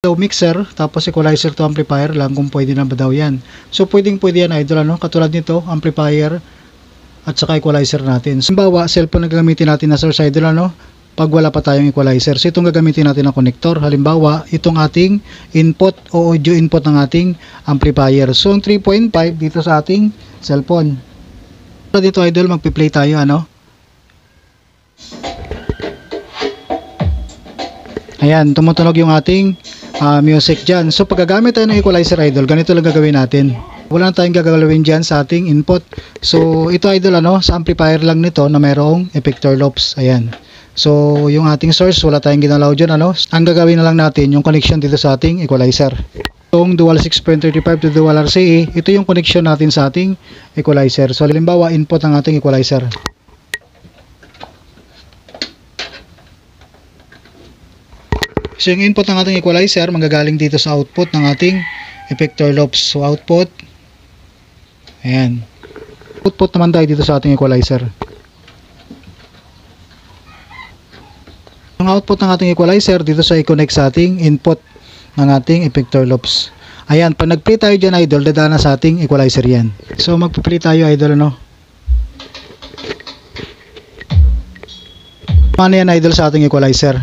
Low mixer, tapos equalizer to amplifier lang kung pwede na ba daw yan. So pwede yan idol, ano? Katulad nito, amplifier at saka equalizer natin. So, halimbawa, cellphone na gagamitin natin na source idol, ano? Pag wala pa tayong equalizer. So itong gagamitin natin na connector. Halimbawa, itong ating input o audio input ng ating amplifier. So ang 3.5 dito sa ating cellphone. So dito idol, magpi-play tayo, ano? Ayan, tumutunog yung ating music dyan. So pag gagamit tayo ng equalizer idol, ganito lang gagawin natin. Wala na tayong gagawin dyan sa ating input. So ito idol, ano, sa amplifier lang nito na mayroong effector loops. Ayan. So yung ating source, wala tayong ginalaw dyan, ano. Ang gagawin na lang natin yung connection dito sa ating equalizer. Itong dual 6.35 to dual RCA, ito yung connection natin sa ating equalizer. So halimbawa, input ng ating equalizer. So yung input ng ating equalizer manggagaling dito sa output ng ating effector loops. So output, ayan. Output naman tayo dito sa ating equalizer. Yung output ng ating equalizer dito sa i-connect sa ating input ng ating effector loops. Ayan, pag nag-play tayo dyan idol, dadaan na sa ating equalizer yan. So magpa-play tayo idol, ano. Ano yan idol sa ating equalizer?